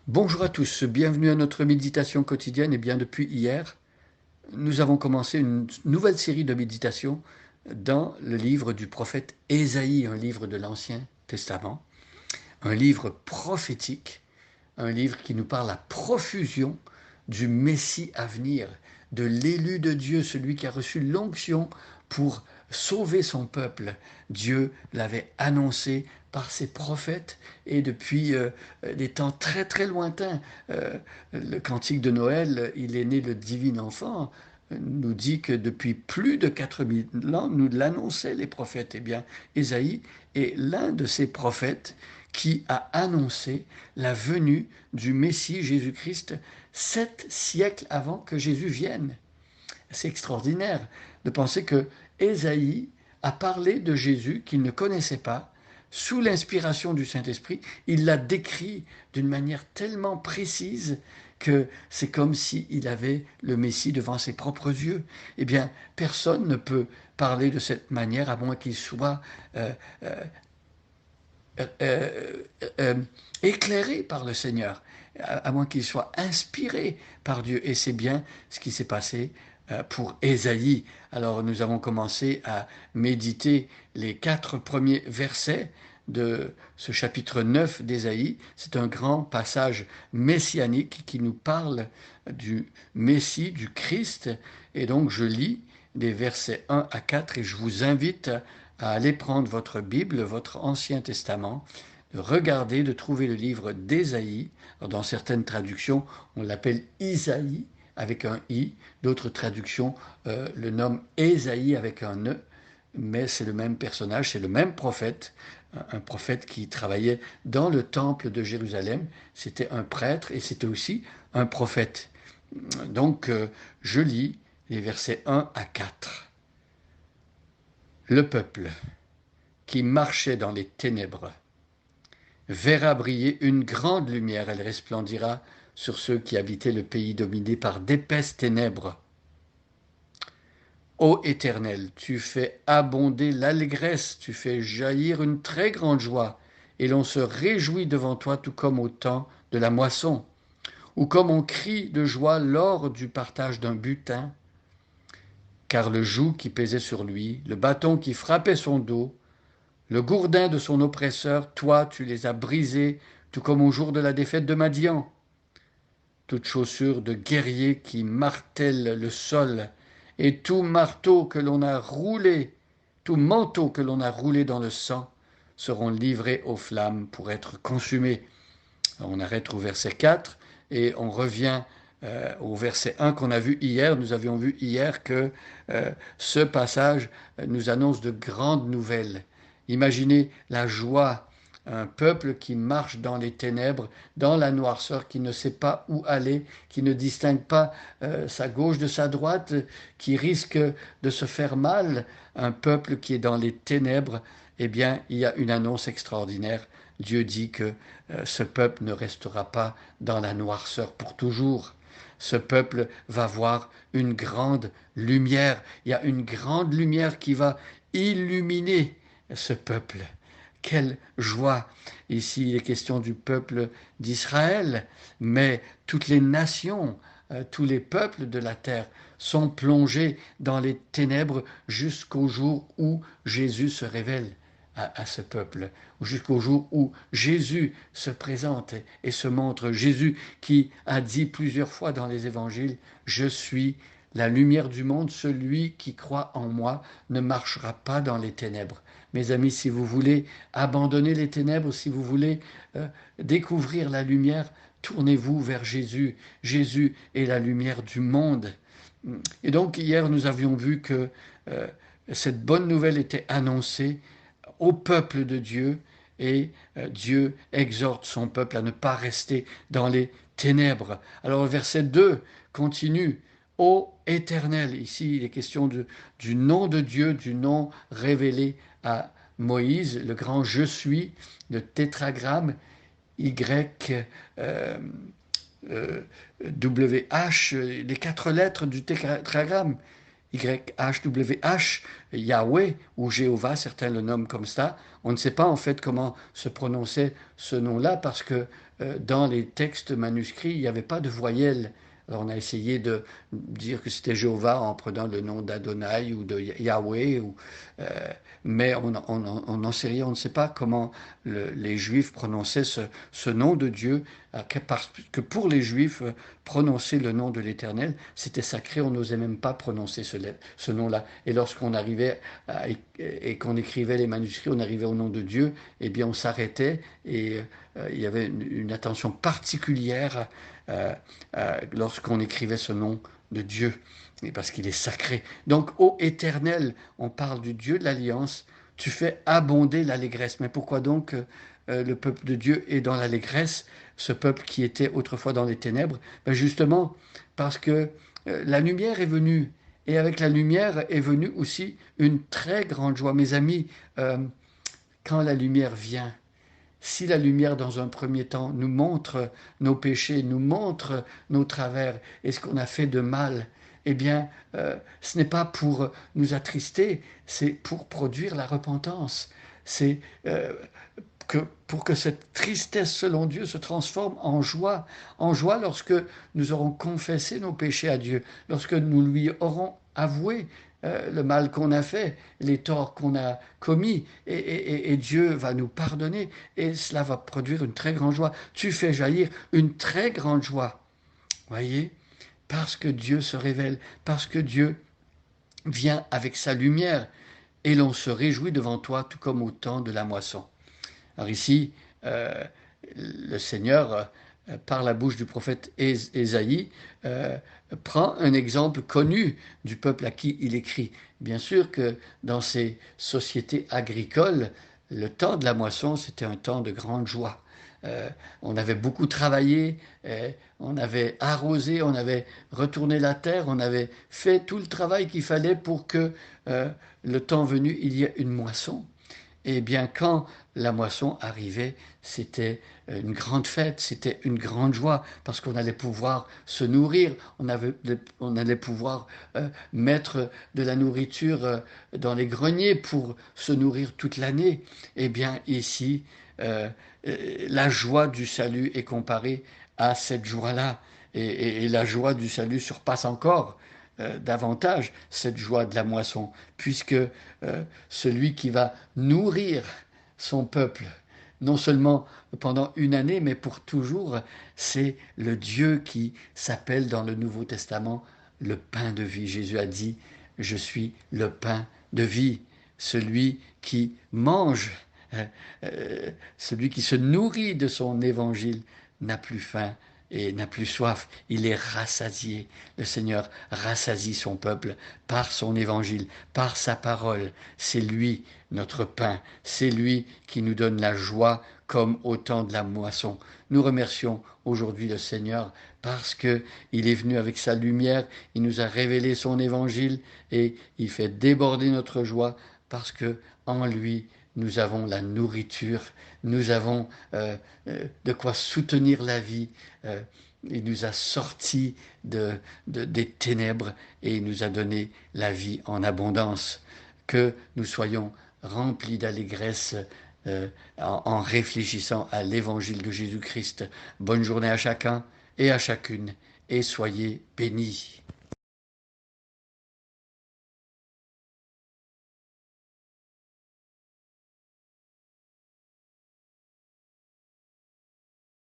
Bonjour à tous, bienvenue à notre méditation quotidienne. Et bien depuis hier, nous avons commencé une nouvelle série de méditations dans le livre du prophète Ésaïe, un livre de l'Ancien Testament, un livre prophétique, un livre qui nous parle à profusion du Messie à venir, de l'élu de Dieu, celui qui a reçu l'onction pour sauver son peuple. Dieu l'avait annoncé par ses prophètes et depuis des temps très très lointains. Le cantique de Noël, il est né le divin enfant, nous dit que depuis plus de 4000 ans, nous l'annonçaient les prophètes. Eh bien, Ésaïe est l'un de ces prophètes qui a annoncé la venue du Messie Jésus-Christ 7 siècles avant que Jésus vienne. C'est extraordinaire de penser que Ésaïe a parlé de Jésus qu'il ne connaissait pas. Sous l'inspiration du Saint-Esprit, il l'a décrit d'une manière tellement précise que c'est comme s'il avait le Messie devant ses propres yeux. Eh bien, personne ne peut parler de cette manière à moins qu'il soit euh, euh, euh, euh, éclairé par le Seigneur, à moins qu'il soit inspiré par Dieu. Et c'est bien ce qui s'est passé pour Ésaïe. Alors nous avons commencé à méditer les 4 premiers versets de ce chapitre 9 d'Ésaïe. C'est un grand passage messianique qui nous parle du Messie, du Christ. Et donc je lis des versets 1 à 4 et je vous invite à aller prendre votre Bible, votre Ancien Testament, de regarder, de trouver le livre d'Ésaïe. Dans certaines traductions, on l'appelle Isaïe avec un I, d'autres traductions le nomment Ésaïe avec un E, mais c'est le même personnage, c'est le même prophète, un prophète qui travaillait dans le temple de Jérusalem. C'était un prêtre et c'était aussi un prophète. Donc, je lis les versets 1 à 4. Le peuple qui marchait dans les ténèbres verra briller une grande lumière, elle resplendira sur ceux qui habitaient le pays dominé par d'épaisses ténèbres. Ô Éternel, tu fais abonder l'allégresse, tu fais jaillir une très grande joie, et l'on se réjouit devant toi tout comme au temps de la moisson, ou comme on crie de joie lors du partage d'un butin, car le joug qui pesait sur lui, le bâton qui frappait son dos, le gourdin de son oppresseur, toi tu les as brisés, tout comme au jour de la défaite de Madian. Toute chaussure de guerrier qui martèle le sol, et tout marteau que l'on a roulé, tout manteau que l'on a roulé dans le sang, seront livrés aux flammes pour être consumés. On arrête au verset 4 et on revient au verset 1 qu'on a vu hier. Nous avions vu hier que ce passage nous annonce de grandes nouvelles. Imaginez la joie, un peuple qui marche dans les ténèbres, dans la noirceur, qui ne sait pas où aller, qui ne distingue pas sa gauche de sa droite, qui risque de se faire mal. Un peuple qui est dans les ténèbres, eh bien, il y a une annonce extraordinaire. Dieu dit que ce peuple ne restera pas dans la noirceur pour toujours. Ce peuple va voir une grande lumière. Il y a une grande lumière qui va illuminer ce peuple. Quelle joie! Ici, il est question du peuple d'Israël, mais toutes les nations, tous les peuples de la terre sont plongés dans les ténèbres jusqu'au jour où Jésus se révèle à ce peuple, jusqu'au jour où Jésus se présente et se montre. Jésus qui a dit plusieurs fois dans les évangiles, je suis la lumière du monde, celui qui croit en moi ne marchera pas dans les ténèbres. Mes amis, si vous voulez abandonner les ténèbres, si vous voulez découvrir la lumière, tournez-vous vers Jésus. Jésus est la lumière du monde. Et donc hier, nous avions vu que cette bonne nouvelle était annoncée au peuple de Dieu et Dieu exhorte son peuple à ne pas rester dans les ténèbres. Alors le verset 2 continue. Ô Éternel, ici il est question du nom de Dieu, du nom révélé à Moïse, le grand je suis, le tétragramme Y, euh, WH, les 4 lettres du tétragramme. YHWH, Yahweh ou Jéhovah, certains le nomment comme ça. On ne sait pas en fait comment se prononçait ce nom-là parce que dans les textes manuscrits, il n'y avait pas de voyelle. Alors on a essayé de dire que c'était Jéhovah en prenant le nom d'Adonai ou de Yahweh, euh, mais on n'en sait rien, on ne sait pas comment les Juifs prononçaient ce nom de Dieu, parce que pour les Juifs, prononcer le nom de l'Éternel, c'était sacré, on n'osait même pas prononcer ce nom-là. Et lorsqu'on arrivait et qu'on écrivait les manuscrits, on arrivait au nom de Dieu, eh bien on s'arrêtait et il y avait une attention particulière lorsqu'on écrivait ce nom de Dieu, parce qu'il est sacré. Donc, ô Éternel, on parle du Dieu de l'Alliance, tu fais abonder l'allégresse. Mais pourquoi donc le peuple de Dieu est dans l'allégresse, ce peuple qui était autrefois dans les ténèbres? Ben justement, parce que la lumière est venue, et avec la lumière est venue aussi une très grande joie. Mes amis, quand la lumière vient, si la lumière, dans un premier temps, nous montre nos péchés, nous montre nos travers et ce qu'on a fait de mal, eh bien, ce n'est pas pour nous attrister, c'est pour produire la repentance. C'est pour que cette tristesse, selon Dieu, se transforme en joie lorsque nous aurons confessé nos péchés à Dieu, lorsque nous lui aurons avoué le mal qu'on a fait, les torts qu'on a commis, et Dieu va nous pardonner, et cela va produire une très grande joie. Tu fais jaillir une très grande joie, voyez, parce que Dieu se révèle, parce que Dieu vient avec sa lumière, et l'on se réjouit devant toi, tout comme au temps de la moisson. Alors ici, euh, le Seigneur, par la bouche du prophète Ésaïe, prend un exemple connu du peuple à qui il écrit. Bien sûr que dans ces sociétés agricoles, le temps de la moisson, c'était un temps de grande joie. On avait beaucoup travaillé, on avait arrosé, on avait retourné la terre, on avait fait tout le travail qu'il fallait pour que le temps venu, il y ait une moisson. Et bien, quand la moisson arrivait, c'était une grande fête, c'était une grande joie, parce qu'on allait pouvoir se nourrir, on allait pouvoir mettre de la nourriture dans les greniers pour se nourrir toute l'année. Et bien, ici, euh, la joie du salut est comparée à cette joie-là. Et la joie du salut surpasse encore davantage cette joie de la moisson, puisque celui qui va nourrir son peuple, non seulement pendant une année, mais pour toujours, c'est le Dieu qui s'appelle dans le Nouveau Testament le pain de vie. Jésus a dit, je suis le pain de vie, celui qui mange, celui qui se nourrit de son évangile n'a plus faim et n'a plus soif, il est rassasié. Le Seigneur rassasie son peuple par son évangile, par sa parole. C'est lui notre pain, c'est lui qui nous donne la joie comme au temps de la moisson. Nous remercions aujourd'hui le Seigneur parce que il est venu avec sa lumière, il nous a révélé son évangile et il fait déborder notre joie parce que en lui nous avons la nourriture, nous avons de quoi soutenir la vie. Il nous a sortis des ténèbres et il nous a donné la vie en abondance. Que nous soyons remplis d'allégresse en réfléchissant à l'évangile de Jésus-Christ. Bonne journée à chacun et à chacune et soyez bénis.